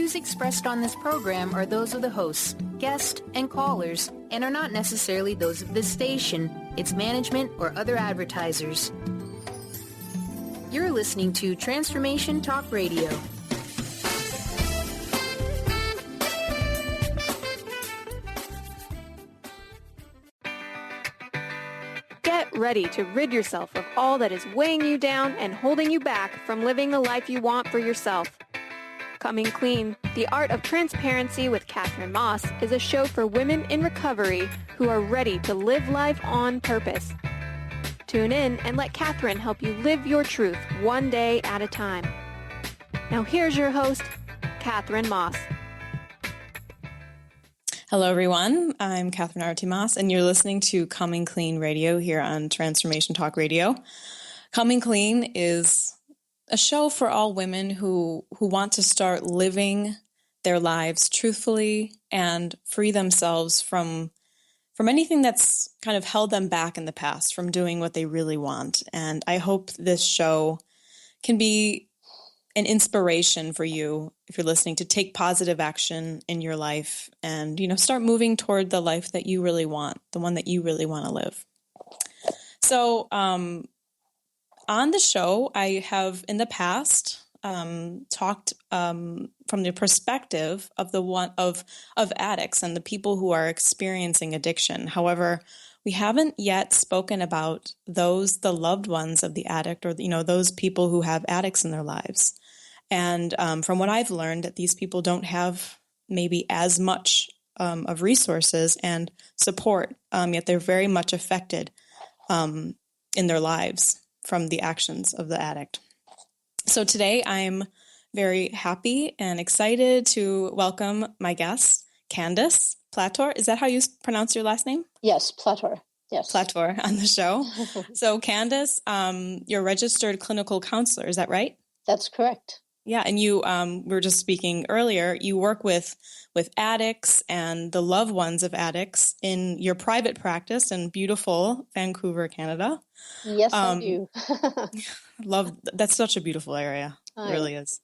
views expressed on this program are those of the hosts, guests, and callers, and are not necessarily those of this station, its management, or other advertisers. You're listening to Transformation Talk Radio. Get ready to rid yourself of all that is weighing you down and holding you back from living the life you want for yourself. Coming Clean, The Art of Transparency with Katherine Maas is a show for women in recovery who are ready to live life on purpose. Tune in and let Katherine help you live your truth one day at a time. Now here's your host, Katherine Maas. Hello, everyone. I'm Katherine Arati Maas, and you're listening to Coming Clean Radio here on Transformation Talk Radio. Coming Clean is a show for all women who want to start living their lives truthfully and free themselves from anything that's kind of held them back in the past from doing what they really want. And I hope this show can be an inspiration for you, if you're listening, to take positive action in your life and, start moving toward the life that you really want, the one that you really want to live. So, on the show, I have in the past talked from the perspective of addicts and the people who are experiencing addiction. However, we haven't yet spoken about the loved ones of the addict, or those people who have addicts in their lives. And from what I've learned, that these people don't have maybe as much of resources and support, yet they're very much affected in their lives from the actions of the addict. So today I'm very happy and excited to welcome my guest, Candace Plattor. Is that how you pronounce your last name? Yes, Plattor. Yes. Plattor on the show. So Candace, you're a registered clinical counselor. Is that right? That's correct. Yeah. And you, we were just speaking earlier, you work with addicts and the loved ones of addicts in your private practice in beautiful Vancouver, Canada. Yes, I do. That's such a beautiful area. It really is.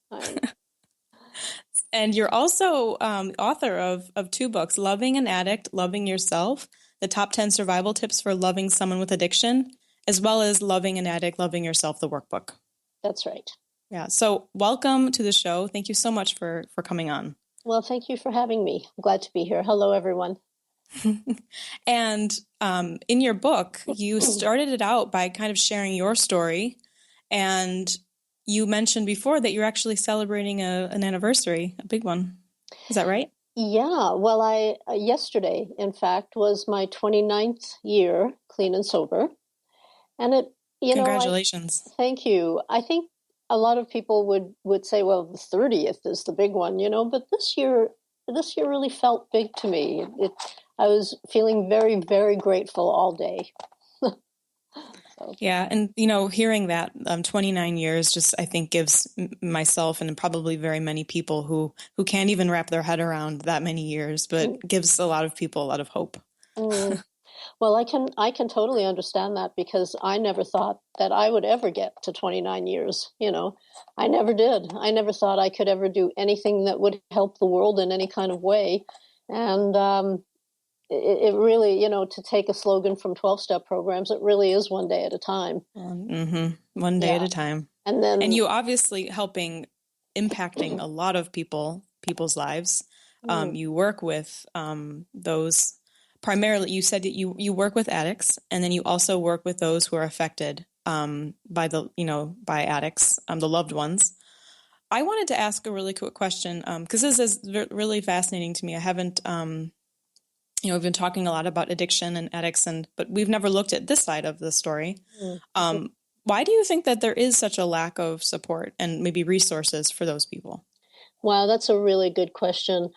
And you're also author of two books, Loving an Addict, Loving Yourself, the top 10 survival tips for loving someone with addiction, as well as Loving an Addict, Loving Yourself, the workbook. That's right. Yeah. So welcome to the show. Thank you so much for coming on. Well, thank you for having me. I'm glad to be here. Hello, everyone. And in your book, you started it out by kind of sharing your story. And you mentioned before that you're actually celebrating an anniversary, a big one. Is that right? Yeah. Well, yesterday, in fact, was my 29th year clean and sober. And Congratulations. Thank you. I think a lot of people would say, well, the 30th is the big one, but this year really felt big to me. I was feeling very, very grateful all day. So. Yeah. And, hearing that 29 years just, I think, gives myself and probably very many people who can't even wrap their head around that many years, but gives a lot of people a lot of hope. Well, I can totally understand that, because I never thought that I would ever get to 29 years. I never did. I never thought I could ever do anything that would help the world in any kind of way. And it really, to take a slogan from 12-step programs, it really is one day at a time. One day at a time. And you obviously impacting a lot of people's lives. You work with those. Primarily, you said that you work with addicts, and then you also work with those who are affected by addicts, the loved ones. I wanted to ask a really quick question, because this is really fascinating to me. I haven't, we've been talking a lot about addiction and addicts, but we've never looked at this side of the story. Why do you think that there is such a lack of support and maybe resources for those people? Wow, that's a really good question.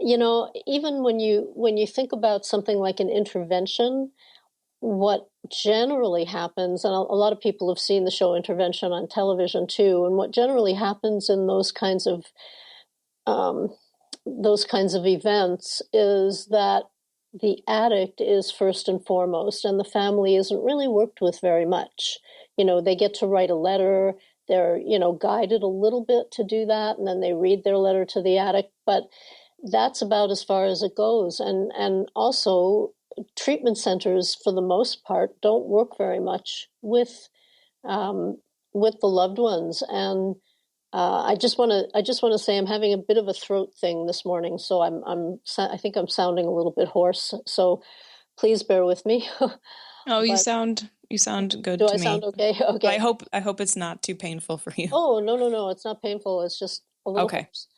Even when you think about something like an intervention, what generally happens, and a lot of people have seen the show Intervention on television too, and what generally happens in those kinds of events is that the addict is first and foremost, and the family isn't really worked with very much. They get to write a letter. they're, guided a little bit to do that, and then they read their letter to the addict. But that's about as far as it goes. And also, treatment centers, for the most part, don't work very much with the loved ones. And I just want to say I'm having a bit of a throat thing this morning, so I think I'm sounding a little bit hoarse. So please bear with me. Oh, you sound good do to I me. sound okay? Okay. But I hope it's not too painful for you. Oh, no, it's not painful. It's just a little Okay. hoarse.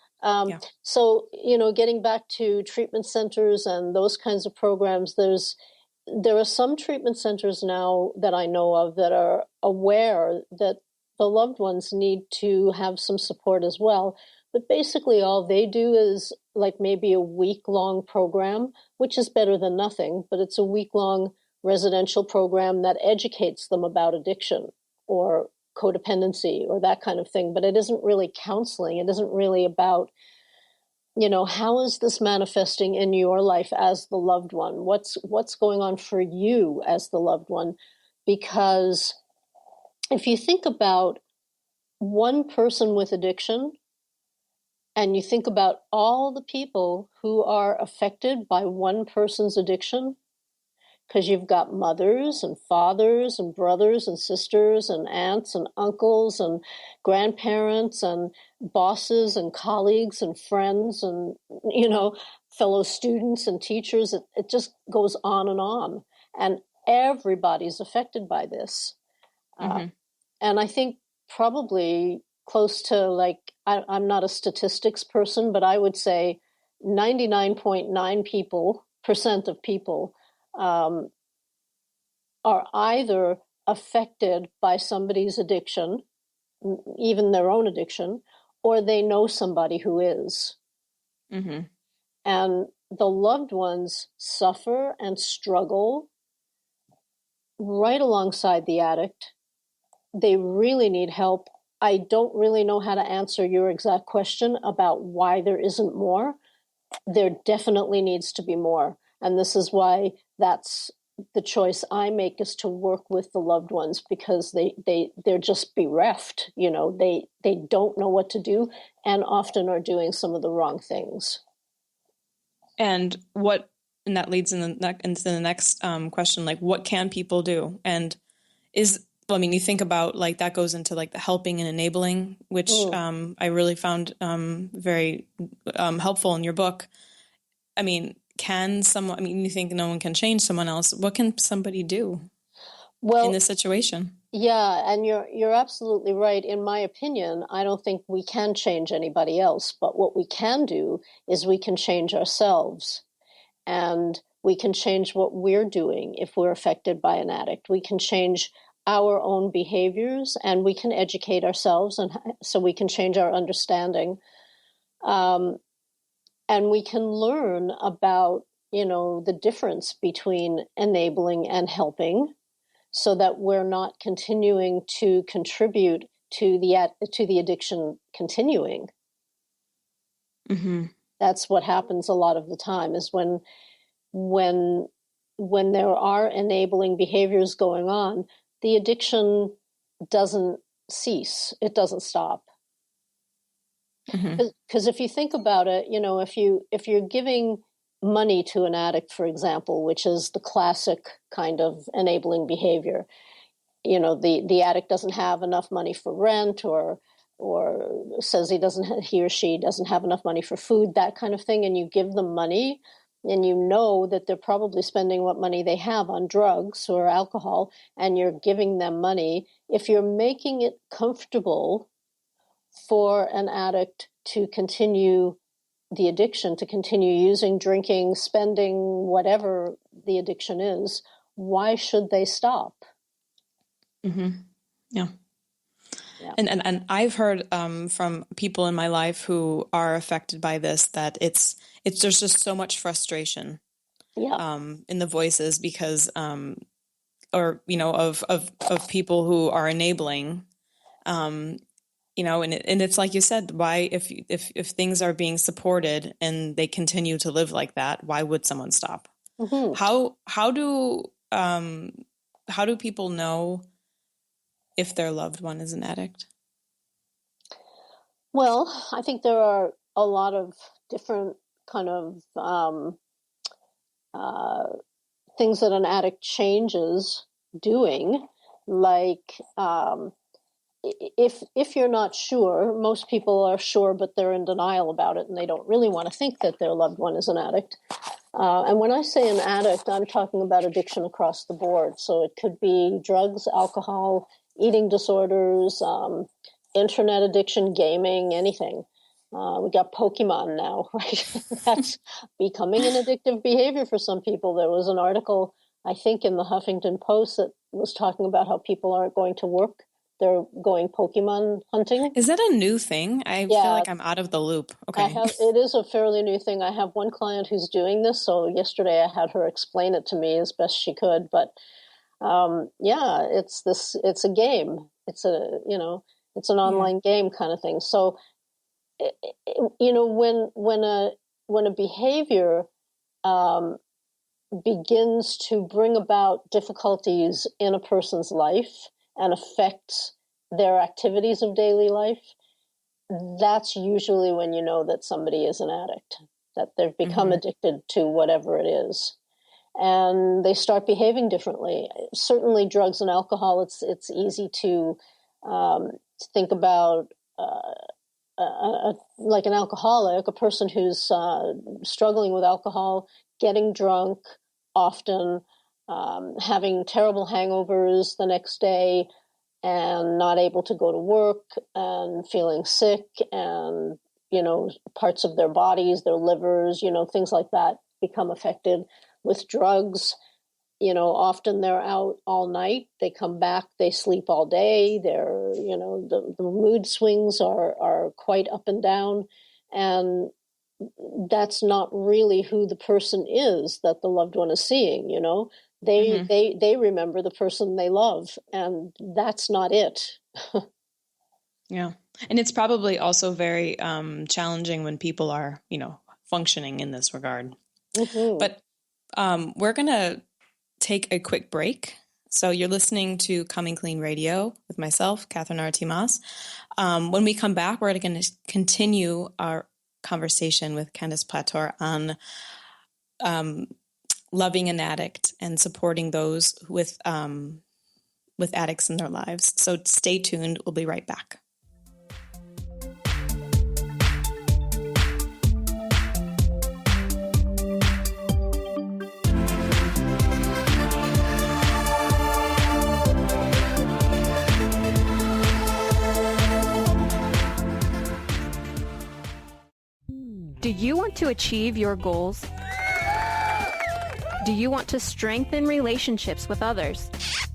Yeah. So, getting back to treatment centers and those kinds of programs, there are some treatment centers now that I know of that are aware that the loved ones need to have some support as well. But basically all they do is like maybe a week-long program, which is better than nothing, but it's a week-long residential program that educates them about addiction or codependency or that kind of thing. But it isn't really counseling. It isn't really about, how is this manifesting in your life as the loved one? What's going on for you as the loved one? Because if you think about one person with addiction, and you think about all the people who are affected by one person's addiction, because you've got mothers and fathers and brothers and sisters and aunts and uncles and grandparents and bosses and colleagues and friends and, fellow students and teachers. It just goes on. And everybody's affected by this. And I think probably close to I'm not a statistics person, but I would say 99.9% of people are either affected by somebody's addiction, even their own addiction, or they know somebody who is. Mm-hmm. And the loved ones suffer and struggle right alongside the addict. They really need help. I don't really know how to answer your exact question about why there isn't more. There definitely needs to be more. And this is why that's the choice I make, is to work with the loved ones, because they're just bereft. They don't know what to do and often are doing some of the wrong things. And that leads into the next question, like what can people do? And you think about that goes into the helping and enabling, which I really found very helpful in your book. Can someone, you think no one can change someone else. What can somebody do in this situation? Yeah, and you're absolutely right. In my opinion, I don't think we can change anybody else, but what we can do is we can change ourselves, and we can change what we're doing if we're affected by an addict. We can change our own behaviors, and we can educate ourselves, and so we can change our understanding. And we can learn about, the difference between enabling and helping, so that we're not continuing to contribute to the addiction continuing. Mm-hmm. That's what happens a lot of the time, is when there are enabling behaviors going on, the addiction doesn't cease. It doesn't stop. Because if you think about it, if you're giving money to an addict, for example, which is the classic kind of enabling behavior, the addict doesn't have enough money for rent, or says he or she doesn't have enough money for food, that kind of thing, and you give them money, and you know that they're probably spending what money they have on drugs or alcohol, and you're giving them money. If you're making it comfortable for an addict to continue the addiction, to continue using, drinking, spending, whatever the addiction is, why should they stop? Mm-hmm. Yeah. And I've heard from people in my life who are affected by this that there's just so much frustration in the voices because of people who are enabling. And it's like you said, why, if things are being supported and they continue to live like that, why would someone stop? Mm-hmm. How do people know if their loved one is an addict? Well, I think there are a lot of different kind of things that an addict changes doing, like if you're not sure, most people are sure, but they're in denial about it, and they don't really want to think that their loved one is an addict. And when I say an addict, I'm talking about addiction across the board. So it could be drugs, alcohol, eating disorders, internet addiction, gaming, anything. We got Pokemon now, right? That's becoming an addictive behavior for some people. There was an article, I think, in the Huffington Post that was talking about how people aren't going to work. They're going Pokemon hunting. Is that a new thing? I feel like I'm out of the loop. Okay. It is a fairly new thing. I have one client who's doing this. So yesterday I had her explain it to me as best she could. But it's a game. It's it's an online game kind of thing. So, when a behavior begins to bring about difficulties in a person's life and affects their activities of daily life, that's usually when you know that somebody is an addict, that they've become addicted to whatever it is. And they start behaving differently. Certainly drugs and alcohol, it's easy to think about like an alcoholic, a person who's struggling with alcohol, getting drunk often, having terrible hangovers the next day, and not able to go to work, and feeling sick, and parts of their bodies, their livers, things like that become affected. With drugs, often they're out all night, they come back, they sleep all day, they're the mood swings are quite up and down, and that's not really who the person is that the loved one is seeing. They remember the person they love, and that's not it. Yeah. And it's probably also very challenging when people are, functioning in this regard. But we're going to take a quick break. So you're listening to Coming Clean Radio with myself, Katherine Arati Maas. When we come back, we're going to continue our conversation with Candace Plattor on loving an addict and supporting those with addicts in their lives. So stay tuned. We'll be right back. Do you want to achieve your goals? Do you want to strengthen relationships with others?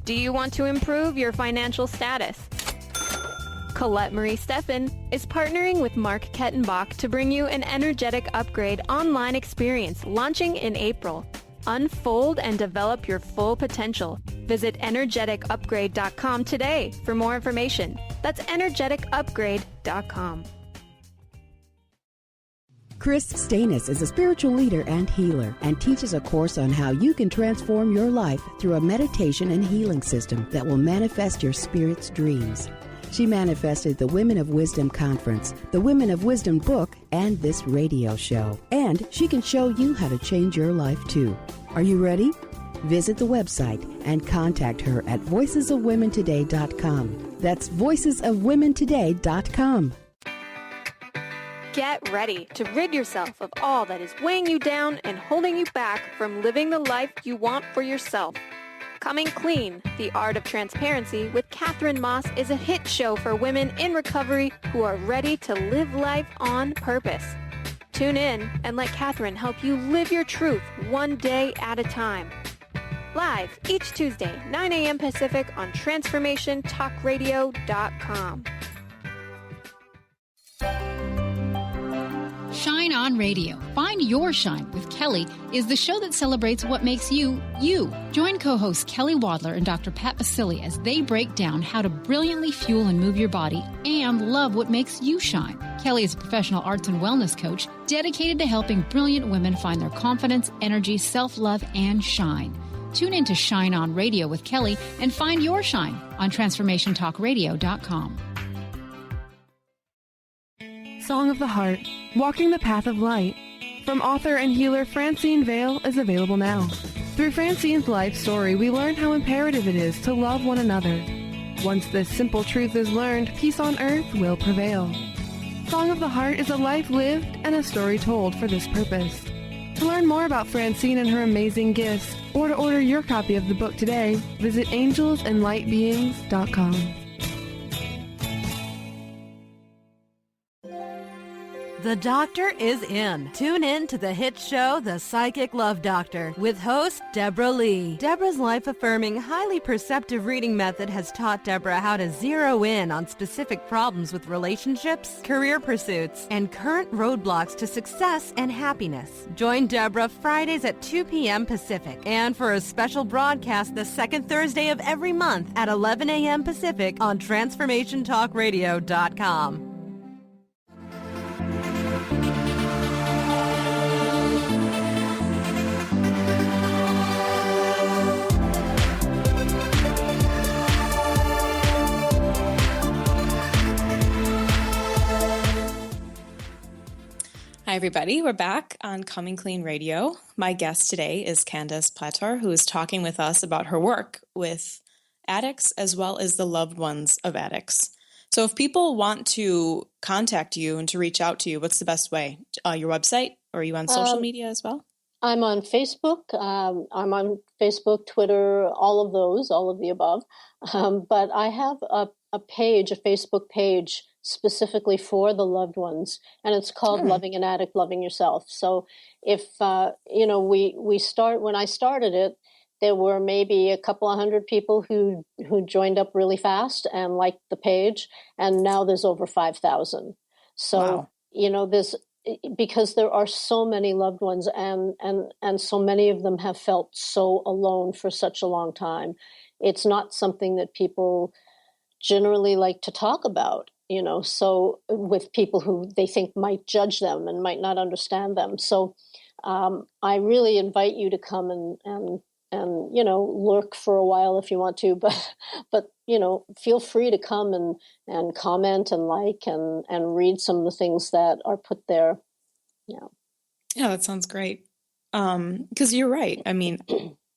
Do you want to improve your financial status? Colette Marie Steffen is partnering with Mark Kettenbach to bring you an Energetic Upgrade online experience launching in April. Unfold and develop your full potential. Visit energeticupgrade.com today for more information. That's energeticupgrade.com. Chris Stanis is a spiritual leader and healer and teaches a course on how you can transform your life through a meditation and healing system that will manifest your spirit's dreams. She manifested the Women of Wisdom Conference, the Women of Wisdom book, and this radio show. And she can show you how to change your life too. Are you ready? Visit the website and contact her at voicesofwomentoday.com. That's voicesofwomentoday.com. Get ready to rid yourself of all that is weighing you down and holding you back from living the life you want for yourself. Coming Clean, The Art of Transparency with Katherine Maas is a hit show for women in recovery who are ready to live life on purpose. Tune in and let Katherine help you live your truth one day at a time. Live each Tuesday, 9 a.m. Pacific on TransformationTalkRadio.com. Shine On Radio. Find Your Shine with Kelly is the show that celebrates what makes you, you. Join co-hosts Kelly Wadler and Dr. Pat Basili as they break down how to brilliantly fuel and move your body and love what makes you shine. Kelly is a professional arts and wellness coach dedicated to helping brilliant women find their confidence, energy, self-love, and shine. Tune in to Shine On Radio with Kelly and find your shine on TransformationTalkRadio.com. Song of the Heart, Walking the Path of Light, from author and healer Francine Vale, is available now. Through Francine's life story, we learn how imperative it is to love one another. Once this simple truth is learned, peace on earth will prevail. Song of the Heart is a life lived and a story told for this purpose. To learn more about Francine and her amazing gifts, or to order your copy of the book today, visit angelsandlightbeings.com. The Doctor is in. Tune in to the hit show, The Psychic Love Doctor, with host Deborah Lee. Deborah's life-affirming, highly perceptive reading method has taught Deborah how to zero in on specific problems with relationships, career pursuits, and current roadblocks to success and happiness. Join Deborah Fridays at 2 p.m. Pacific, and for a special broadcast the second Thursday of every month at 11 a.m. Pacific on TransformationTalkRadio.com. Hi, everybody. We're back on Coming Clean Radio. My guest today is Candace Plattor, who is talking with us about her work with addicts as well as the loved ones of addicts. So if people want to contact you and to reach out to you, what's the best way? Your website, or are you on social media as well? I'm on Facebook. I'm on Facebook, Twitter, all of those, all of the above. But I have a Facebook page specifically for the loved ones, and it's called Loving an Addict, Loving Yourself. So if, when I started it, there were maybe a couple of hundred people who joined up really fast and liked the page, and now there's over 5,000. So, wow. Because there are so many loved ones, and so many of them have felt so alone for such a long time. It's not something that people generally like to talk about, so with people who they think might judge them and might not understand them. So I really invite you to come and lurk for a while if you want to, but feel free to come and comment and like and read some of the things that are put there. Yeah, that sounds great. Because you're right. I mean,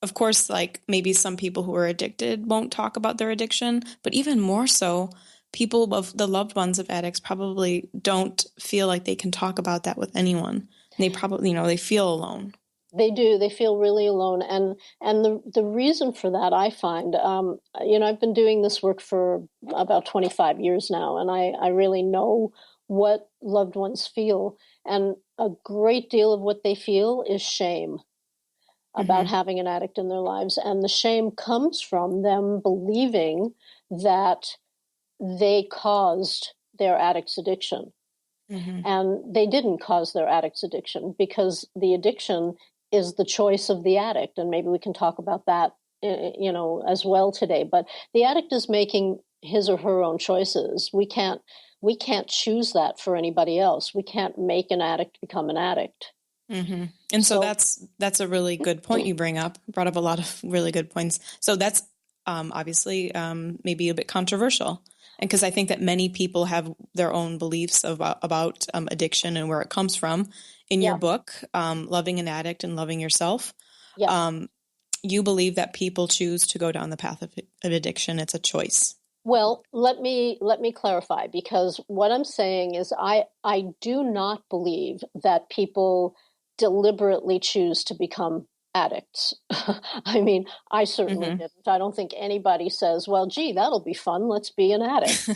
of course, like maybe some people who are addicted won't talk about their addiction, but even more so, people of the loved ones of addicts probably don't feel like they can talk about that with anyone. They probably, they feel alone. They do. They feel really alone. And the reason for that, I find, I've been doing this work for about 25 years now, and I really know what loved ones feel. And a great deal of what they feel is shame about having an addict in their lives. And the shame comes from them believing that they caused their addict's addiction. And they didn't cause their addict's addiction, because the addiction is the choice of the addict. And maybe we can talk about that, as well today. But the addict is making his or her own choices. We can't choose that for anybody else. We can't make an addict become an addict. And so that's a really good point you brought up a lot of really good points. So that's obviously maybe a bit controversial. And because I think that many people have their own beliefs about addiction and where it comes from. In your book, Loving an Addict and Loving Yourself, you believe that people choose to go down the path of addiction. It's a choice. Well, let me clarify, because what I'm saying is I do not believe that people deliberately choose to become addicts. I mean, I certainly didn't. I don't think anybody says, well, gee, that'll be fun, let's be an addict.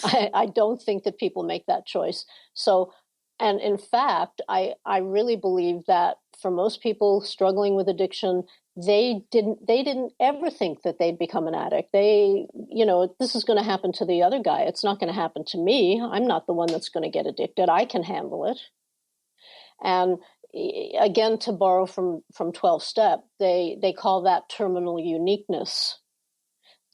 I don't think that people make that choice. So, and in fact, I really believe that for most people struggling with addiction, they didn't ever think that they'd become an addict. This is going to happen to the other guy. It's not going to happen to me. I'm not the one that's going to get addicted. I can handle it. And again, to borrow from 12-step, they call that terminal uniqueness,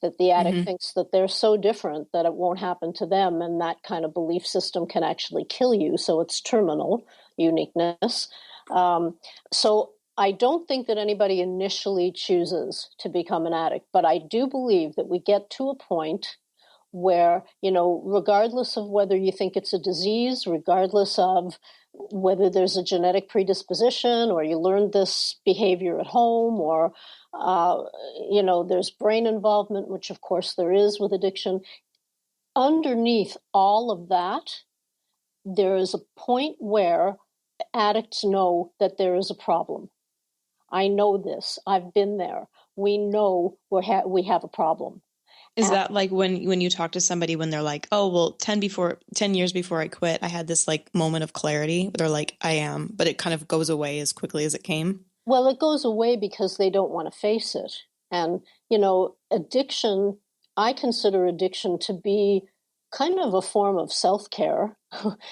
that the addict thinks that they're so different that it won't happen to them, and that kind of belief system can actually kill you. So it's terminal uniqueness. So I don't think that anybody initially chooses to become an addict, but I do believe that we get to a point where, regardless of whether you think it's a disease, regardless of whether there's a genetic predisposition or you learned this behavior at home or, there's brain involvement, which of course there is with addiction. Underneath all of that, there is a point where addicts know that there is a problem. I know this. I've been there. We know we have a problem. Is that like when you talk to somebody when they're like, oh, well, 10 years before I quit, I had this like moment of clarity. They're like, I am, but it kind of goes away as quickly as it came. Well, it goes away because they don't want to face it. And, addiction, I consider addiction to be kind of a form of self-care.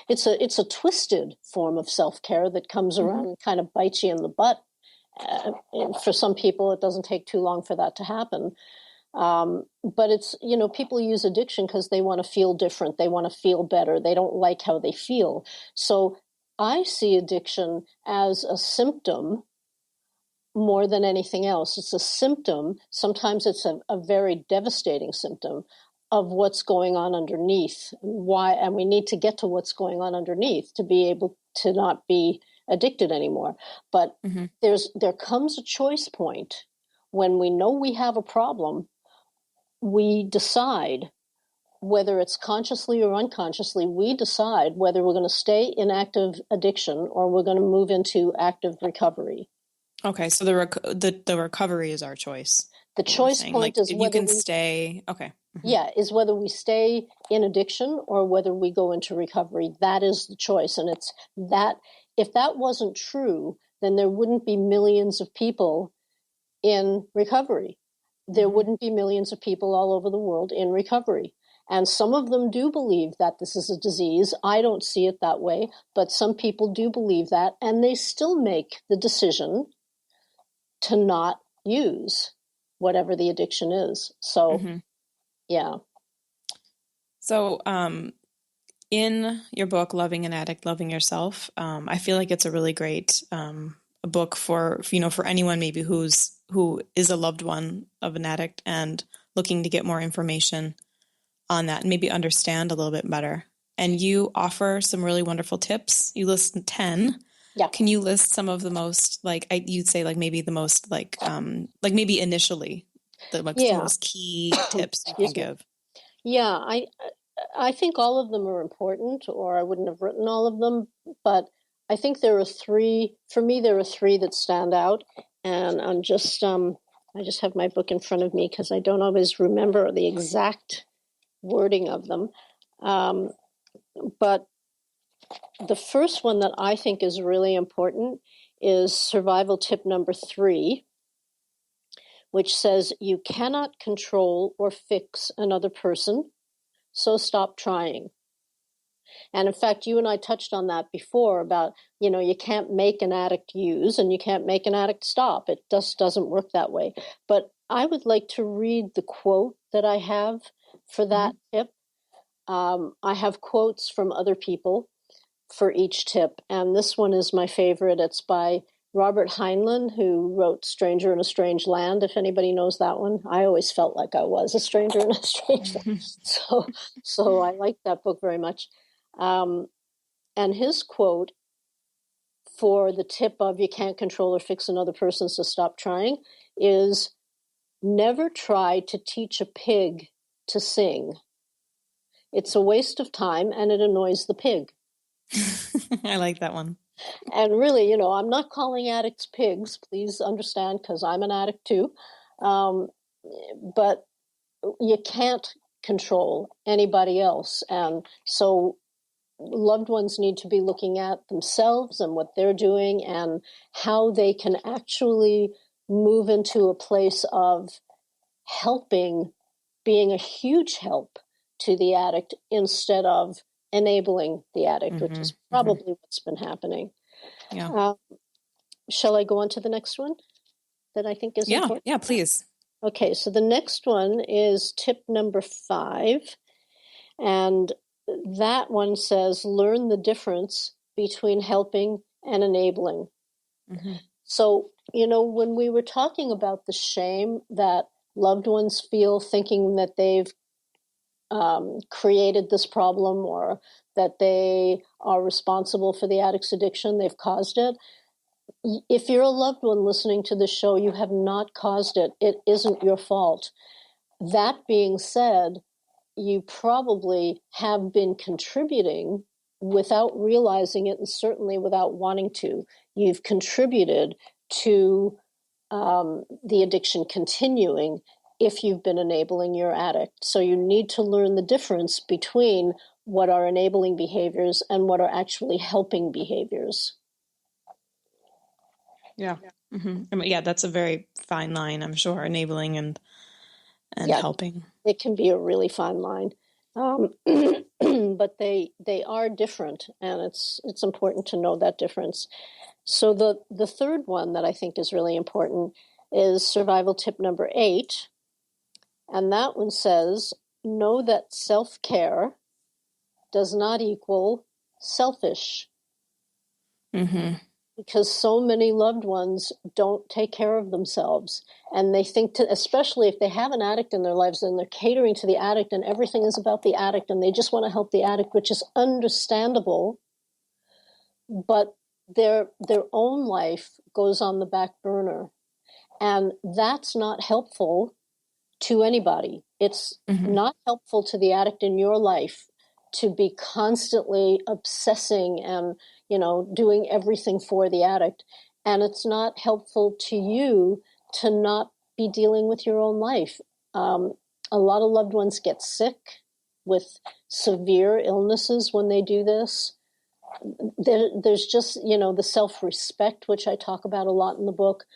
It's a twisted form of self-care that comes around and kind of bites you in the butt. For some people, it doesn't take too long for that to happen. But it's, people use addiction because they want to feel different. They want to feel better. They don't like how they feel. So I see addiction as a symptom more than anything else. It's a symptom. Sometimes it's a very devastating symptom of what's going on underneath. And we need to get to what's going on underneath to be able to not be addicted anymore. But there comes a choice point when we know we have a problem. We decide, whether it's consciously or unconsciously, we decide whether we're going to stay in active addiction or we're going to move into active recovery. Okay, so the recovery is our choice. The choice point is whether you can stay. Okay. Yeah, is whether we stay in addiction or whether we go into recovery. That is the choice, and it's that. If that wasn't true, then there wouldn't be millions of people in recovery. There wouldn't be millions of people all over the world in recovery. And some of them do believe that this is a disease. I don't see it that way, but some people do believe that, and they still make the decision to not use whatever the addiction is. So, yeah. So, in your book, Loving an Addict, Loving Yourself, I feel like it's a really great book for anyone maybe who is a loved one of an addict and looking to get more information on that and maybe understand a little bit better. And you offer some really wonderful tips. You list 10. Yeah. Can you list some of the most, you'd say maybe the most maybe initially the most key tips you can give? Yeah, I think all of them are important, or I wouldn't have written all of them, but I think there are three that stand out. And I just have my book in front of me because I don't always remember the exact wording of them. But the first one that I think is really important is survival tip number 3, which says you cannot control or fix another person, so stop trying. And in fact, you and I touched on that before about, you can't make an addict use and you can't make an addict stop. It just doesn't work that way. But I would like to read the quote that I have for that tip. I have quotes from other people for each tip, and this one is my favorite. It's by Robert Heinlein, who wrote Stranger in a Strange Land, if anybody knows that one. I always felt like I was a stranger in a strange land. So I like that book very much. And his quote for the tip of you can't control or fix another person, so stop trying, is never try to teach a pig to sing. It's a waste of time and it annoys the pig. I like that one. And really, I'm not calling addicts pigs, please understand, because I'm an addict too. But you can't control anybody else. And so loved ones need to be looking at themselves and what they're doing and how they can actually move into a place of helping, being a huge help to the addict instead of enabling the addict, which is probably what's been happening. Yeah. Shall I go on to the next one that I think is important? Yeah, please. Okay, so the next one is tip number 5. And that one says, learn the difference between helping and enabling. So, when we were talking about the shame that loved ones feel thinking that they've created this problem or that they are responsible for the addict's addiction. They've caused it. If you're a loved one listening to this show, you have not caused it. It isn't your fault. That being said, you probably have been contributing without realizing it, and certainly without wanting to. You've contributed to the addiction continuing if you've been enabling your addict. So you need to learn the difference between what are enabling behaviors and what are actually helping behaviors. Yeah. Mm-hmm. I mean, yeah, that's a very fine line, I'm sure, enabling and helping. It can be a really fine line. But they are different, and it's important to know that difference. So the third one that I think is really important is survival tip number 8. And that one says, know that self-care does not equal selfish. Mm-hmm. Because so many loved ones don't take care of themselves. And they think, especially if they have an addict in their lives and they're catering to the addict and everything is about the addict and they just want to help the addict, which is understandable. But their own life goes on the back burner. And that's not helpful to anybody. It's not helpful to the addict in your life to be constantly obsessing and, doing everything for the addict. And it's not helpful to you to not be dealing with your own life. A lot of loved ones get sick with severe illnesses when they do this. There's just, the self-respect, which I talk about a lot in the book.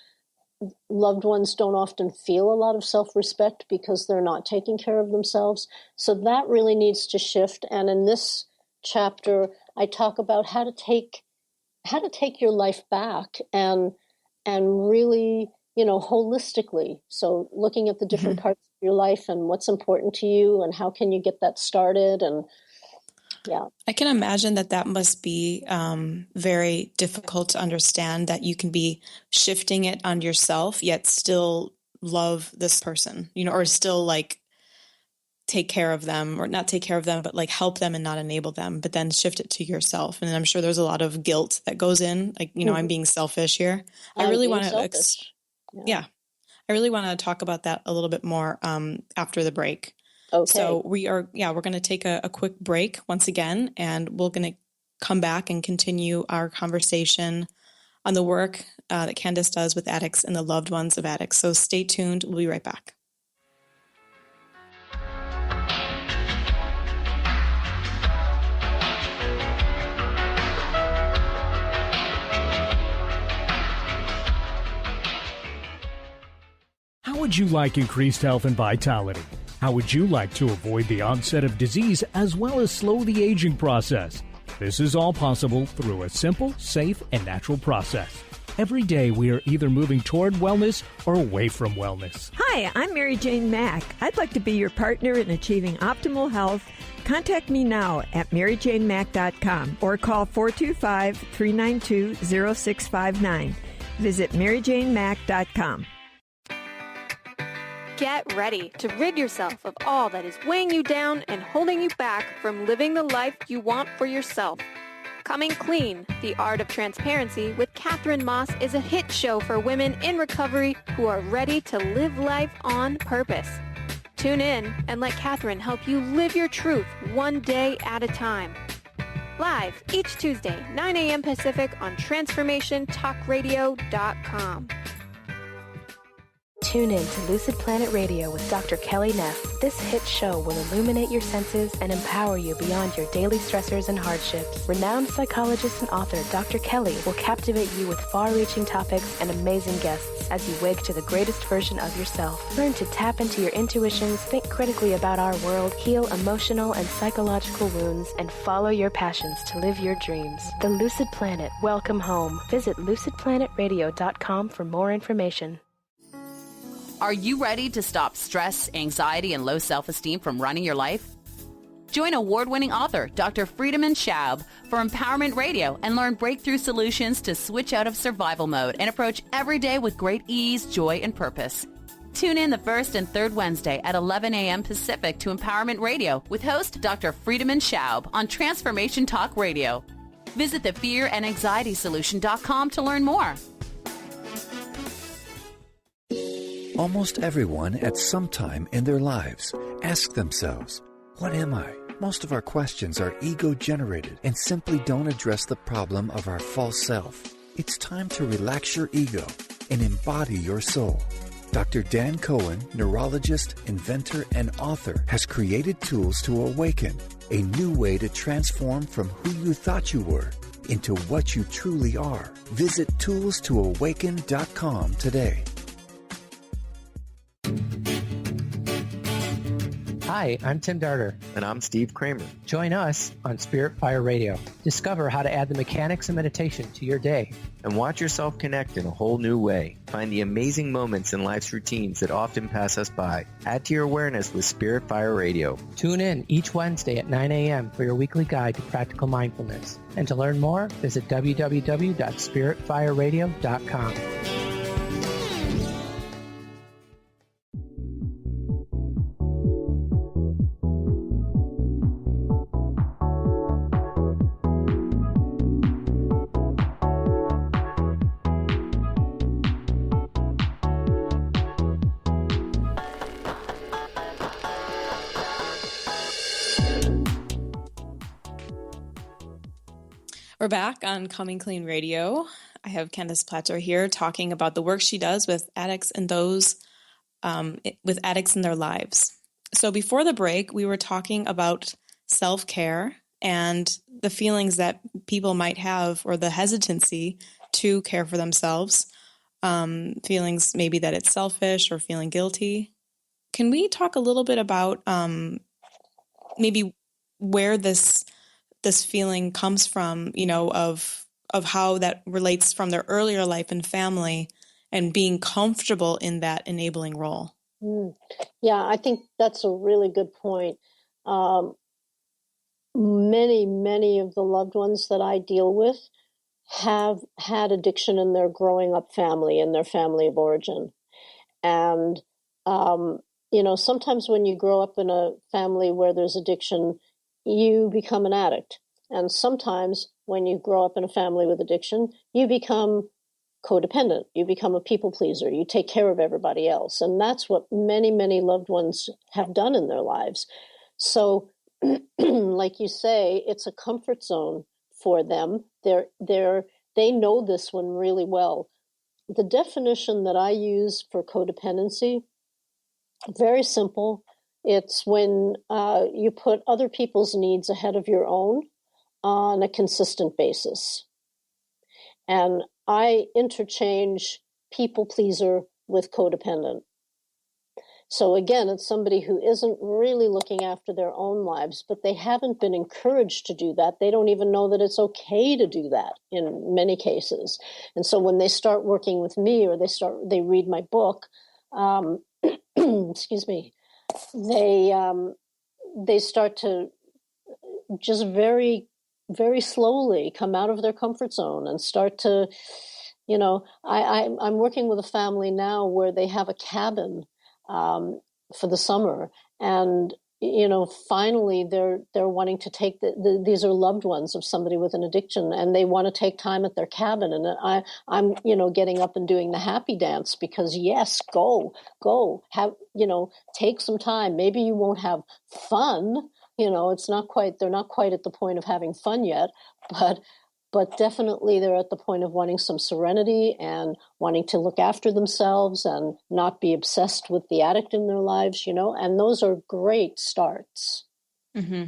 Loved ones don't often feel a lot of self-respect because they're not taking care of themselves. So that really needs to shift. And in this chapter, I talk about how to take your life back and really, holistically. So looking at the different parts of your life and what's important to you and how can you get that started. And yeah, I can imagine that must be very difficult to understand, that you can be shifting it on yourself, yet still love this person, or still take care of them, or not take care of them, but help them and not enable them, but then shift it to yourself. And I'm sure there's a lot of guilt that goes in, I'm being selfish here. I really want to, I really want to talk about that a little bit more after the break. Okay. So we're going to take a quick break once again, and we're going to come back and continue our conversation on the work that Candace does with addicts and the loved ones of addicts. So stay tuned. We'll be right back. How would you like increased health and vitality? How would you like to avoid the onset of disease as well as slow the aging process? This is all possible through a simple, safe, and natural process. Every day we are either moving toward wellness or away from wellness. Hi, I'm Mary Jane Mack. I'd like to be your partner in achieving optimal health. Contact me now at maryjanemack.com or call 425-392-0659. Visit maryjanemack.com. Get ready to rid yourself of all that is weighing you down and holding you back from living the life you want for yourself. Coming Clean, The Art of Transparency with Katherine Maas is a hit show for women in recovery who are ready to live life on purpose. Tune in and let Katherine help you live your truth one day at a time. Live each Tuesday, 9 a.m. Pacific on TransformationTalkRadio.com. Tune in to Lucid Planet Radio with Dr. Kelly Neff. This hit show will illuminate your senses and empower you beyond your daily stressors and hardships. Renowned psychologist and author Dr. Kelly will captivate you with far-reaching topics and amazing guests as you wake to the greatest version of yourself. Learn to tap into your intuitions, think critically about our world, heal emotional and psychological wounds, and follow your passions to live your dreams. The Lucid Planet. Welcome home. Visit lucidplanetradio.com for more information. Are you ready to stop stress, anxiety, and low self-esteem from running your life? Join award-winning author Dr. Friedemann Schaub for Empowerment Radio and learn breakthrough solutions to switch out of survival mode and approach every day with great ease, joy, and purpose. Tune in the first and third Wednesday at 11 a.m. Pacific to Empowerment Radio with host Dr. Friedemann Schaub on Transformation Talk Radio. Visit thefearandanxietysolution.com to learn more. Almost everyone at some time in their lives ask themselves, what am I? Most of our questions are ego-generated and simply don't address the problem of our false self. It's time to relax your ego and embody your soul. Dr. Dan Cohen, neurologist, inventor, and author, has created tools to awaken a new way to transform from who you thought you were into what you truly are. Visit toolstoawaken.com today. Hi, I'm Tim Darter. And I'm Steve Kramer. Join us on Spirit Fire Radio. Discover how to add the mechanics of meditation to your day. And watch yourself connect in a whole new way. Find the amazing moments in life's routines that often pass us by. Add to your awareness with Spirit Fire Radio. Tune in each Wednesday at 9 a.m. for your weekly guide to practical mindfulness. And to learn more, visit www.spiritfireradio.com. We're back on Coming Clean Radio. I have Candace Plattor here talking about the work she does with addicts and those with addicts in their lives. So before the break, we were talking about self-care and the feelings that people might have or the hesitancy to care for themselves, feelings maybe that it's selfish or feeling guilty. Can we talk a little bit about maybe where this feeling comes from, of how that relates from their earlier life and family and being comfortable in that enabling role? Yeah, I think that's a really good point. Many of the loved ones that I deal with have had addiction in their growing up family, in their family of origin. And, sometimes when you grow up in a family where there's addiction, you become an addict. And sometimes when you grow up in a family with addiction, you become codependent. You become a people pleaser. You take care of everybody else. And that's what many loved ones have done in their lives. So, like you say, it's a comfort zone for them. They know this one really well. The definition that I use for codependency, very simple. It's when you put other people's needs ahead of your own on a consistent basis. And I interchange people pleaser with codependent. So again, it's somebody who isn't really looking after their own lives, but they haven't been encouraged to do that. They don't even know that it's okay to do that in many cases. And so when they start working with me or they read my book, excuse me, they start to just very, very slowly come out of their comfort zone and start to, I'm working with a family now where they have a cabin for the summer, and finally they're wanting to take these are loved ones of somebody with an addiction, and they want to take time at their cabin, and I'm getting up and doing the happy dance because yes, go have take some time. Maybe you won't have fun, they're not quite at the point of having fun yet, but definitely they're at the point of wanting some serenity and wanting to look after themselves and not be obsessed with the addict in their lives, and those are great starts. Mm-hmm.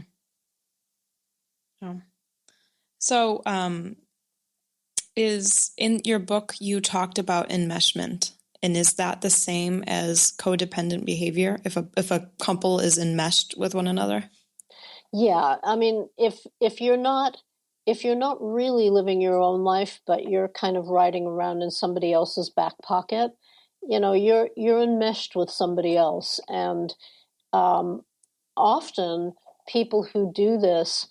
Oh. So, is in your book, you talked about enmeshment, and is that the same as codependent behavior if a couple is enmeshed with one another? Yeah. I mean, if you're not really living your own life, but you're kind of riding around in somebody else's back pocket, you're enmeshed with somebody else. And often people who do this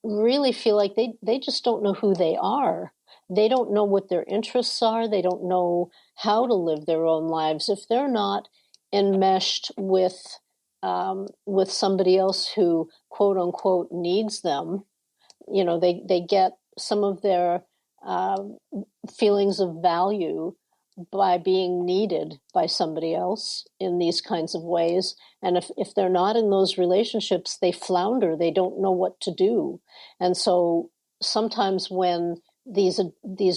really feel like they just don't know who they are. They don't know what their interests are. They don't know how to live their own lives. If they're not enmeshed with somebody else who, quote unquote, needs them. You know, they get some of their feelings of value by being needed by somebody else in these kinds of ways. And if they're not in those relationships, they flounder. They don't know what to do. And so sometimes when these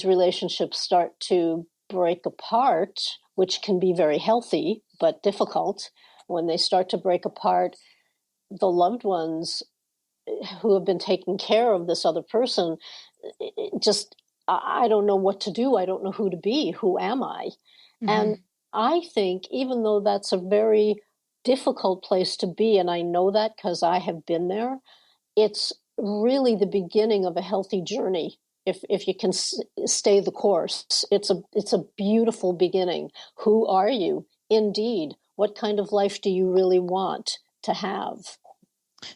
relationships start to break apart, which can be very healthy but difficult, when they start to break apart, the loved ones who have been taking care of this other person just, I don't know what to do. I don't know who to be. Who am I? Mm-hmm. And I think even though that's a very difficult place to be, and I know that because I have been there, it's really the beginning of a healthy journey. If you can stay the course, it's a beautiful beginning. Who are you? Indeed. What kind of life do you really want to have?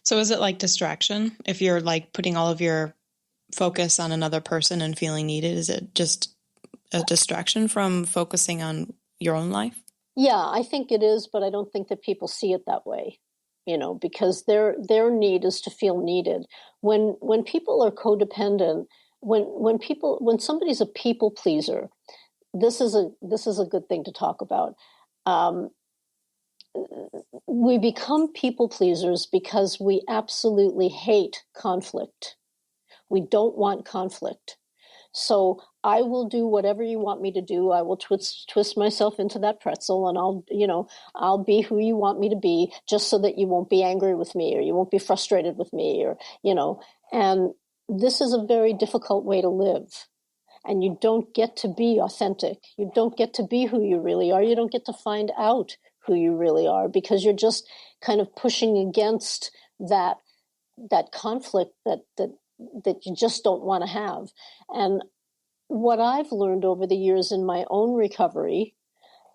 So is it like distraction? If you're like putting all of your focus on another person and feeling needed, is it just a distraction from focusing on your own life? Yeah, I think it is, but I don't think that people see it that way, you know, because their need is to feel needed. When people are codependent, when somebody's a people pleaser, this is a good thing to talk about. We become people pleasers because we absolutely hate conflict. We don't want conflict. So I will do whatever you want me to do. I will twist myself into that pretzel, and I'll be who you want me to be, just so that you won't be angry with me, or you won't be frustrated with me, or, and this is a very difficult way to live. And you don't get to be authentic. You don't get to be who you really are. You don't get to find out who you really are, because you're just kind of pushing against that conflict that you just don't want to have. And what I've learned over the years in my own recovery,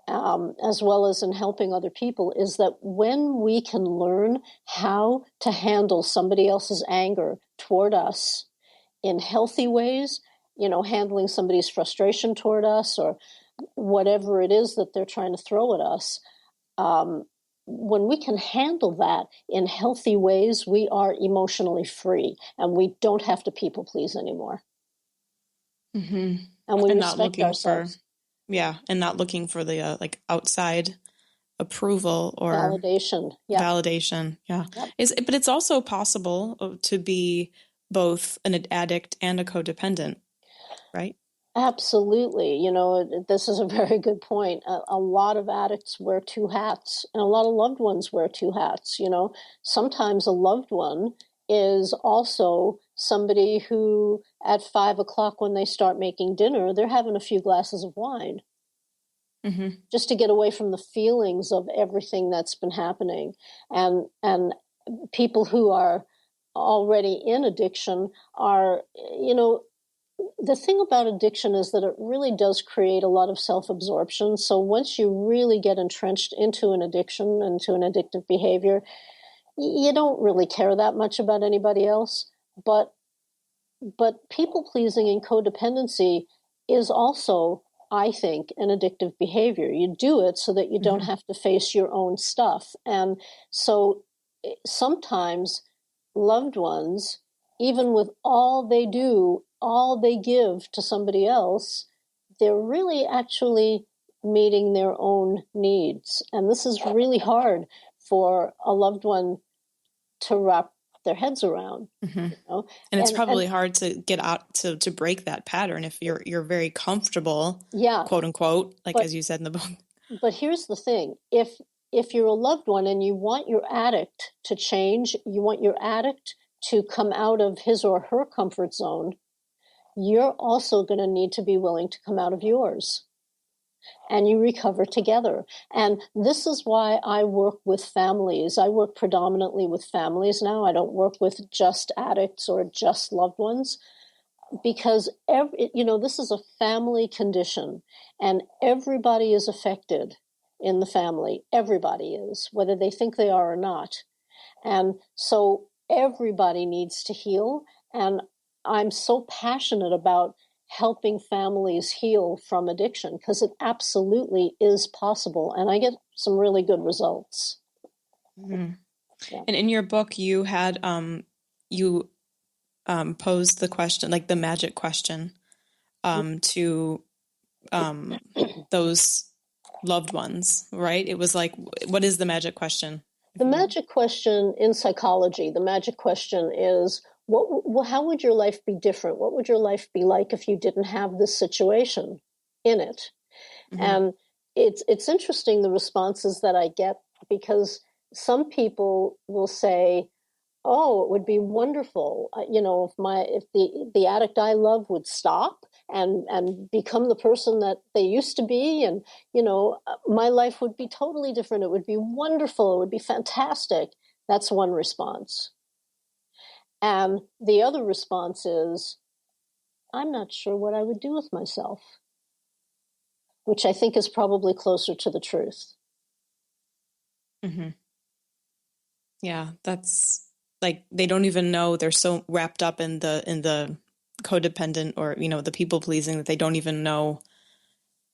as well as in helping other people, is that when we can learn how to handle somebody else's anger toward us in healthy ways, handling somebody's frustration toward us, or whatever it is that they're trying to throw at us, when we can handle that in healthy ways, we are emotionally free, and we don't have to people please anymore. Mm-hmm. And we and respect not looking ourselves. and not looking for the like outside approval or validation. Yeah. Validation. Yeah. Yep. But it's also possible to be both an addict and a codependent, right? Absolutely. This is a very good point. A lot of addicts wear two hats, and a lot of loved ones wear two hats. Sometimes a loved one is also somebody who at 5 o'clock, when they start making dinner, they're having a few glasses of wine. Mm-hmm. Just to get away from the feelings of everything that's been happening. And people who are already in addiction are, the thing about addiction is that it really does create a lot of self-absorption. So once you really get entrenched into an addiction, into an addictive behavior, you don't really care that much about anybody else. But people-pleasing and codependency is also, I think, an addictive behavior. You do it so that you don't have to face your own stuff. And so sometimes loved ones, even with all they do, all they give to somebody else, they're really actually meeting their own needs. And this is really hard for a loved one to wrap their heads around. Mm-hmm. And it's probably hard to get out to break that pattern if you're very comfortable, quote unquote, as you said in the book. But here's the thing. If you're a loved one and you want your addict to change, you want your addict to come out of his or her comfort zone, you're also going to need to be willing to come out of yours. And you recover together. And this is why I work with families. I work predominantly with families now. I don't work with just addicts or just loved ones, because this is a family condition, and everybody is affected in the family. Everybody is, whether they think they are or not. And so everybody needs to heal. And I'm so passionate about helping families heal from addiction, because it absolutely is possible. And I get some really good results. Mm-hmm. Yeah. And in your book, you had, posed the question, like the magic question, to those loved ones, right? It was like, what is the magic question? The magic question in psychology, the magic question is, how would your life be different? What would your life be like if you didn't have this situation in it? Mm-hmm. And it's interesting, the responses that I get, because some people will say, oh, it would be wonderful, if the addict I love would stop and become the person that they used to be, and my life would be totally different. It would be wonderful. It would be fantastic. That's one response. And the other response is, I'm not sure what I would do with myself, which I think is probably closer to the truth. Mm-hmm. Yeah, that's like, they don't even know. They're so wrapped up in the codependent or, the people pleasing, that they don't even know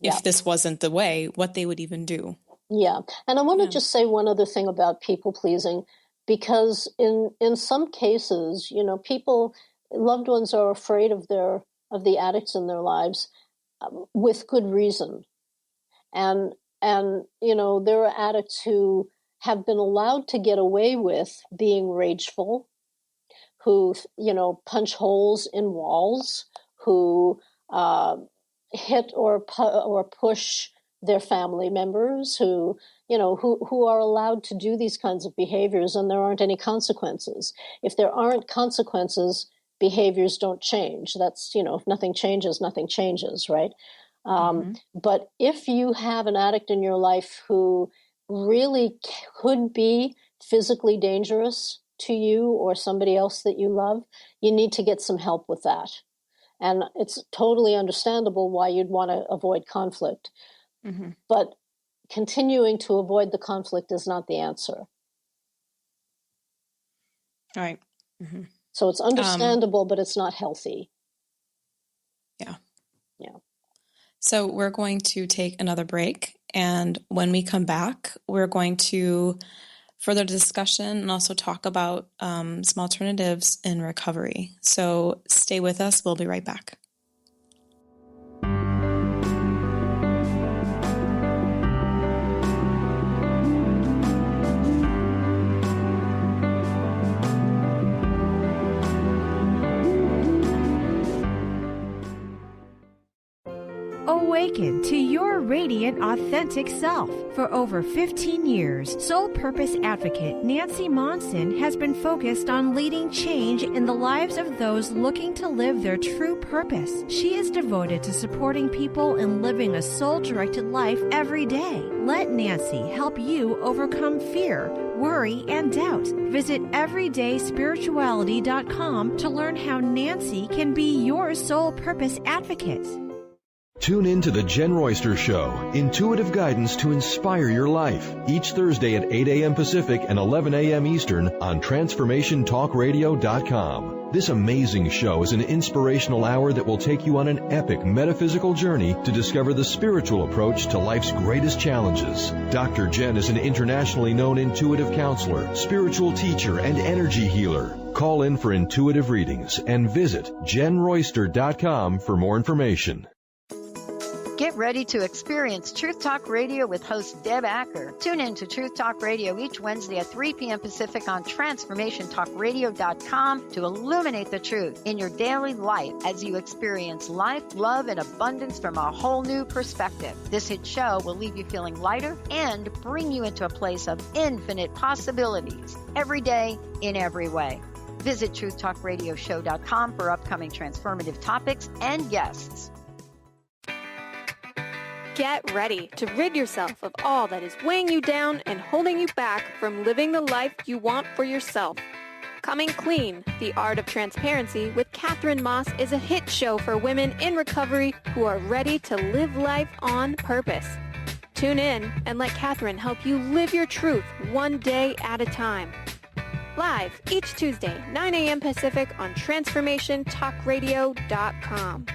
if this wasn't the way, what they would even do. Yeah. And I want to just say one other thing about people pleasing, because in some cases, loved ones are afraid of the addicts in their lives with good reason. And there are addicts who have been allowed to get away with being rageful, who, punch holes in walls, who hit or push their family members, who are allowed to do these kinds of behaviors, and there aren't any consequences. If there aren't consequences, behaviors don't change. That's, if nothing changes, nothing changes, right? But if you have an addict in your life who really could be physically dangerous to you or somebody else that you love, you need to get some help with that. And it's totally understandable why you'd want to avoid conflict. Mm-hmm. But continuing to avoid the conflict is not the answer. All right. Mm-hmm. So it's understandable, but it's not healthy. Yeah. Yeah. So we're going to take another break. And when we come back, we're going to further discussion and also talk about some alternatives in recovery. So stay with us. We'll be right back. Awaken to your radiant, authentic self. For over 15 years, Soul Purpose Advocate Nancy Monson has been focused on leading change in the lives of those looking to live their true purpose. She is devoted to supporting people in living a soul-directed life every day. Let Nancy help you overcome fear, worry, and doubt. Visit everydayspirituality.com to learn how Nancy can be your soul purpose advocate. Tune in to The Jen Royster Show, intuitive guidance to inspire your life, each Thursday at 8 a.m. Pacific and 11 a.m. Eastern on TransformationTalkRadio.com. This amazing show is an inspirational hour that will take you on an epic metaphysical journey to discover the spiritual approach to life's greatest challenges. Dr. Jen is an internationally known intuitive counselor, spiritual teacher, and energy healer. Call in for intuitive readings and visit JenRoyster.com for more information. Get ready to experience Truth Talk Radio with host Deb Acker. Tune in to Truth Talk Radio each Wednesday at 3 p.m. Pacific on TransformationTalkRadio.com to illuminate the truth in your daily life as you experience life, love, and abundance from a whole new perspective. This hit show will leave you feeling lighter and bring you into a place of infinite possibilities every day in every way. Visit TruthTalkRadioshow.com for upcoming transformative topics and guests. Get ready to rid yourself of all that is weighing you down and holding you back from living the life you want for yourself. Coming Clean, The Art of Transparency with Katherine Maas is a hit show for women in recovery who are ready to live life on purpose. Tune in and let Katherine help you live your truth one day at a time. Live each Tuesday, 9 a.m. Pacific on TransformationTalkRadio.com.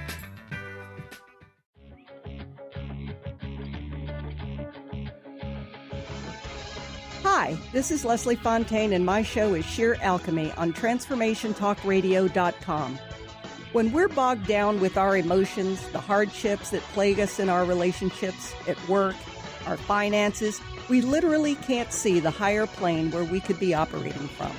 Hi, this is Leslie Fontaine, and my show is Sheer Alchemy on TransformationTalkRadio.com. When we're bogged down with our emotions, the hardships that plague us in our relationships, at work, our finances, we literally can't see the higher plane where we could be operating from.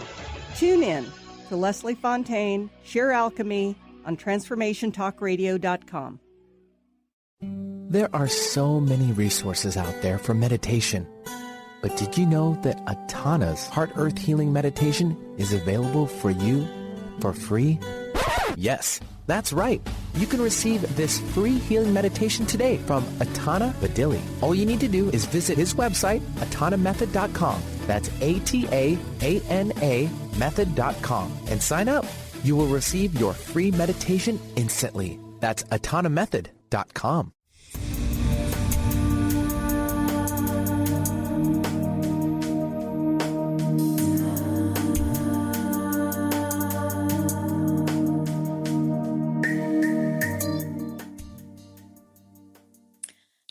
Tune in to Leslie Fontaine, Sheer Alchemy on TransformationTalkRadio.com. There are so many resources out there for meditation. But did you know that Alternat's Heart Earth Healing Meditation is available for you for free? Yes, that's right. You can receive this free healing meditation today from Alternat Badili. All you need to do is visit his website, AlternatMethod.com. That's ATAANA method.com, and sign up. You will receive your free meditation instantly. That's AlternatMethod.com.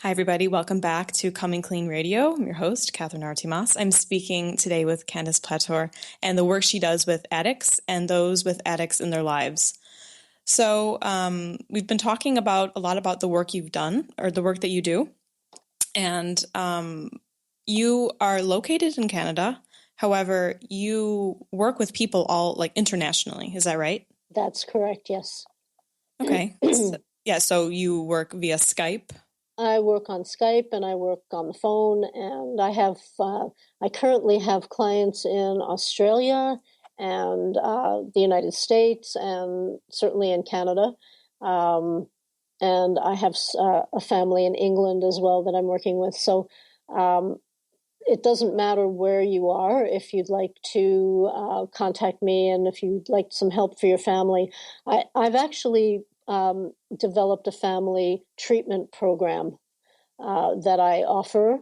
Hi, everybody. Welcome back to Coming Clean Radio. I'm your host, Katherine Arati Maas. I'm speaking today with Candace Plattor and the work she does with addicts and those with addicts in their lives. So we've been talking a lot about the work you've done, or the work that you do. And you are located in Canada. However, you work with people all internationally. Is that right? That's correct, yes. Okay. So you work via Skype. I work on Skype and I work on the phone, and I currently have clients in Australia and the United States, and certainly in Canada. And I have a family in England as well that I'm working with. So it doesn't matter where you are. If you'd like to contact me, and if you'd like some help for your family, I've actually developed a family treatment program that I offer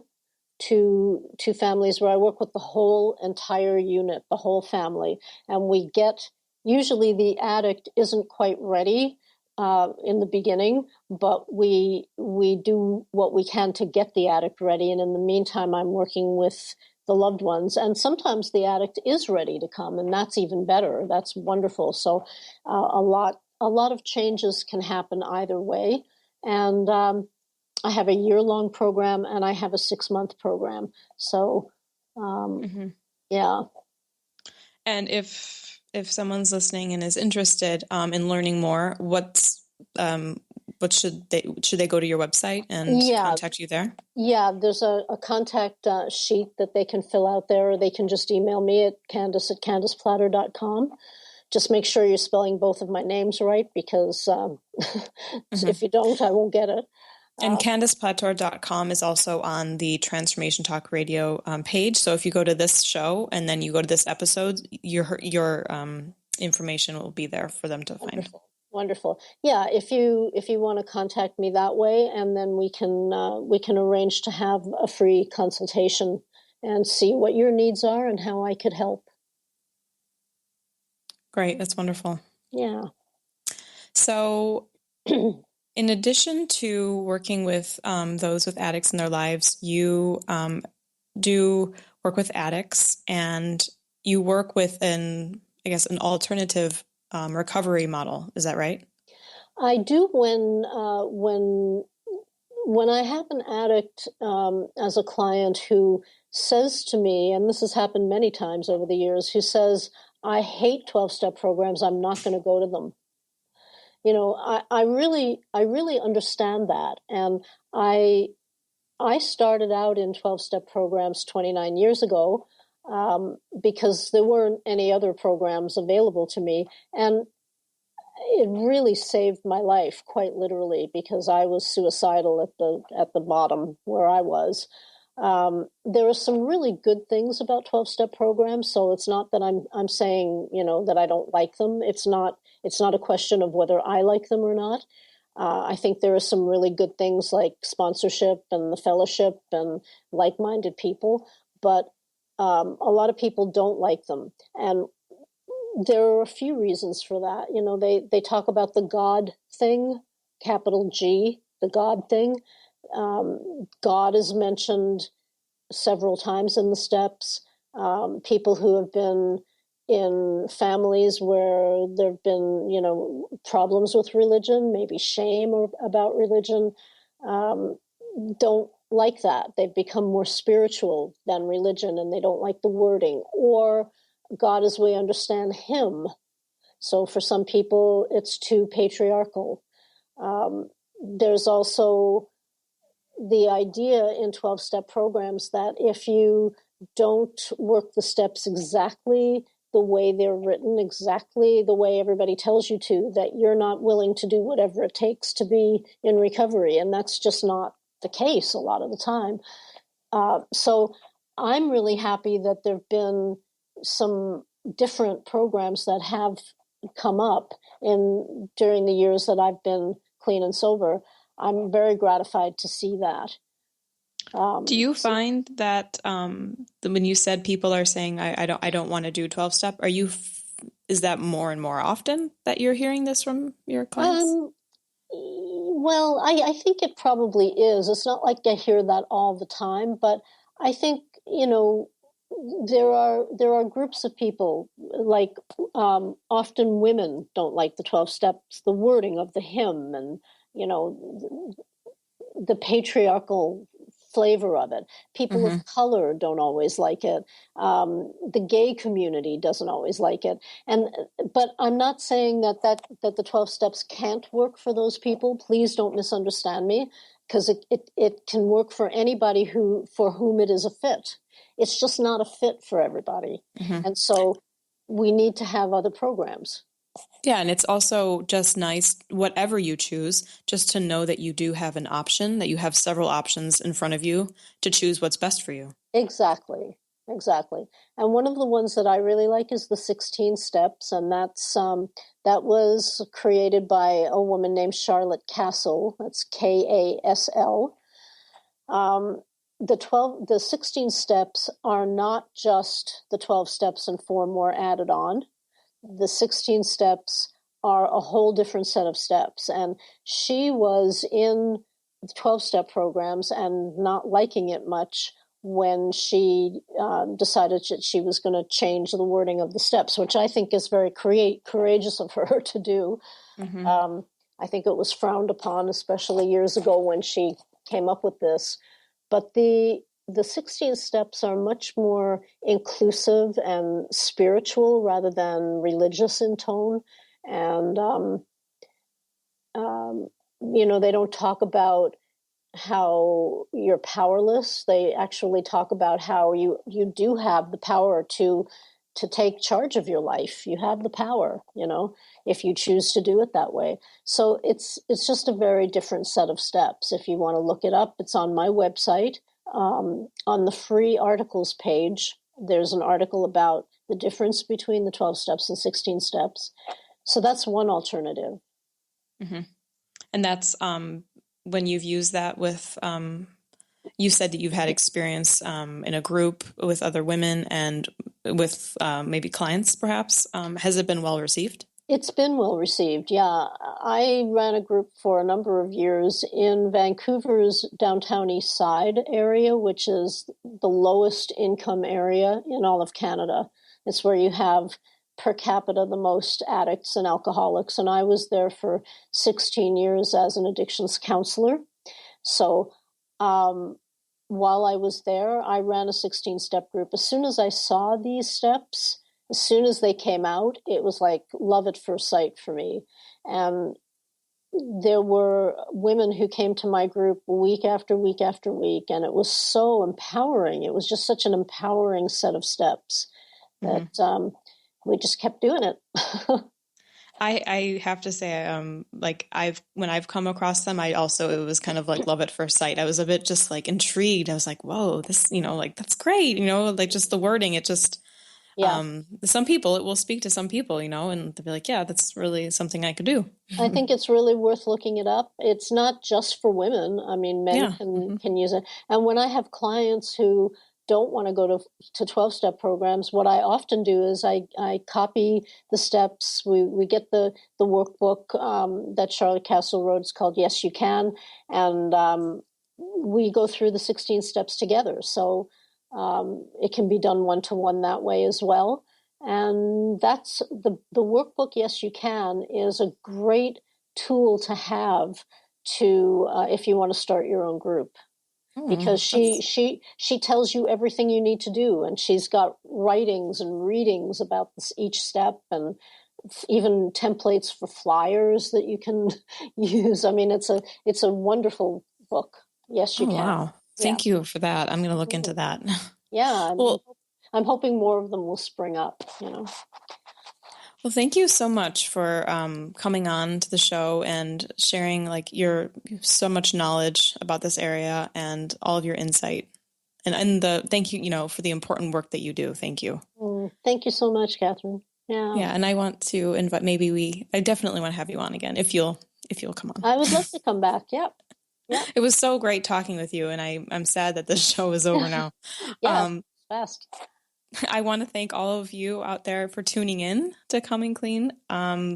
to families, where I work with the whole entire unit, the whole family. And usually the addict isn't quite ready in the beginning, but we do what we can to get the addict ready. And in the meantime, I'm working with the loved ones. And sometimes the addict is ready to come, and that's even better. That's wonderful. So a lot of changes can happen either way. And I have a year-long program and I have a 6-month program. So, yeah. And if someone's listening and is interested in learning more, what should they go to your website and contact you there? Yeah, there's a contact sheet that they can fill out there, or they can just email me at Candace@CandacePlattor.com. Just make sure you're spelling both of my names right, because if you don't, I won't get it. And CandacePlattor.com is also on the Transformation Talk Radio page. So if you go to this show and then you go to this episode, your information will be there for them to find. Wonderful. Yeah, if you want to contact me that way, and then we can arrange to have a free consultation and see what your needs are and how I could help. Great. That's wonderful. Yeah. So in addition to working with those with addicts in their lives, you do work with addicts, and you work with an alternative recovery model. Is that right? I do when I have an addict as a client who says to me, and this has happened many times over the years, who says, I hate 12-step programs, I'm not going to go to them. You know, I really understand that. And I started out in 12-step programs 29 years ago because there weren't any other programs available to me. And it really saved my life, quite literally, because I was suicidal at the bottom where I was. There are some really good things about 12-step programs, so it's not that I'm saying, that I don't like them. It's not a question of whether I like them or not. I think there are some really good things like sponsorship and the fellowship and like-minded people, but a lot of people don't like them. And there are a few reasons for that. They talk about the God thing, capital G, the God thing. God is mentioned several times in the steps. people who have been in families where there have been, problems with religion, maybe shame about religion, don't like that. They've become more spiritual than religion, and they don't like the wording, or God as we understand him. So for some people, it's too patriarchal. There's also the idea in 12-step programs that if you don't work the steps exactly the way they're written, exactly the way everybody tells you to, that you're not willing to do whatever it takes to be in recovery. And that's just not the case a lot of the time. So I'm really happy that there have been some different programs that have come up during the years that I've been clean and sober. I'm very gratified to see that. Do you find that when you said people are saying I don't want to do 12-step, is that more and more often that you're hearing this from your clients? Well, I think it probably is. It's not like I hear that all the time, but I think there are groups of people, like often women don't like the 12 steps, the wording of the hymn, and the patriarchal flavor of it. People of color don't always like it. The gay community doesn't always like it. But I'm not saying that the 12 steps can't work for those people. Please don't misunderstand me, because it can work for anybody for whom it is a fit. It's just not a fit for everybody. And so we need to have other programs. Yeah, and it's also just nice, whatever you choose, just to know that you do have an option, that you have several options in front of you to choose what's best for you. Exactly. And one of the ones that I really like is the 16 steps, and that was created by a woman named Charlotte Castle. That's Kasl. The 16 steps are not just the 12 steps and 4 more added on. The 16 steps are a whole different set of steps. And she was in the 12-step programs and not liking it much when she decided that she was going to change the wording of the steps, which I think is very courageous of her to do. I think it was frowned upon, especially years ago when she came up with this. But the 16 steps are much more inclusive and spiritual rather than religious in tone. And, they don't talk about how you're powerless. They actually talk about how you do have the power to take charge of your life. You have the power, if you choose to do it that way. So it's just a very different set of steps. If you want to look it up, it's on my website. On the free articles page, there's an article about the difference between the 12 steps and 16 steps. So that's one alternative. And that's when you've used that with, you said that you've had experience in a group with other women and with maybe clients, perhaps. Has it been well received? It's been well received, yeah. I ran a group for a number of years in Vancouver's downtown East Side area, which is the lowest income area in all of Canada. It's where you have per capita the most addicts and alcoholics, and I was there for 16 years as an addictions counselor. So while I was there, I ran a 16-step group. As soon as I saw these steps, as soon as they came out, it was like love at first sight for me. And there were women who came to my group week after week after week, and it was so empowering. It was just such an empowering set of steps that we just kept doing it. I have to say, when I've come across them, it was kind of like love at first sight. I was a bit just like intrigued. I was like, whoa, this, that's great. Like just the wording, it just, some people, it will speak to some people, and they'll be like, yeah, that's really something I could do. I think it's really worth looking it up. It's not just for women. I mean, men can use it. And when I have clients who don't want to go to 12-step programs, what I often do is I copy the steps. We get the workbook that Charlotte Castle wrote. It's called Yes, You Can. And we go through the 16 steps together. So It can be done one-to-one that way as well. And that's the workbook, Yes You Can, is a great tool to have to if you want to start your own group. Because she tells you everything you need to do, and she's got writings and readings about each step, and even templates for flyers that you can use. I mean, it's a wonderful book. Yes, you can. Wow. Thank you for that. I'm going to look into that. Yeah. Well, I'm hoping more of them will spring up, Well, thank you so much for coming on to the show and sharing you have so much knowledge about this area and all of your insight. And thank you, for the important work that you do. Thank you. Thank you so much, Katherine. Yeah. Yeah, and I want to invite. I definitely want to have you on again if you'll come on. I would love to come back. Yep. It was so great talking with you, and I'm sad that this show is over now. Yeah, fast. I want to thank all of you out there for tuning in to Coming Clean.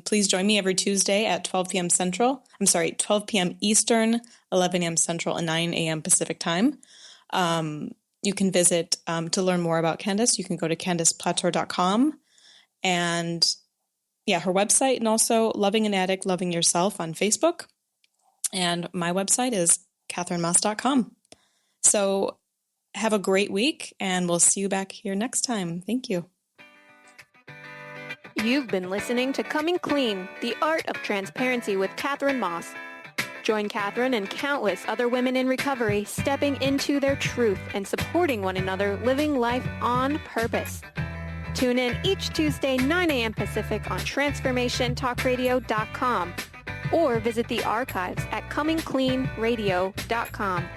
Please join me every Tuesday at 12 p.m. 12 p.m. Eastern, 11 a.m. Central, and 9 a.m. Pacific time. You can visit to learn more about Candace. You can go to CandacePlattor.com and her website, and also Loving an Addict, Loving Yourself on Facebook. And my website is KatherineMaas.com. So have a great week, and we'll see you back here next time. Thank you. You've been listening to Coming Clean, the Art of Transparency with Katherine Maas. Join Katherine and countless other women in recovery stepping into their truth and supporting one another, living life on purpose. Tune in each Tuesday, 9 a.m. Pacific on TransformationTalkRadio.com or visit the archives at ComingCleanRadio.com.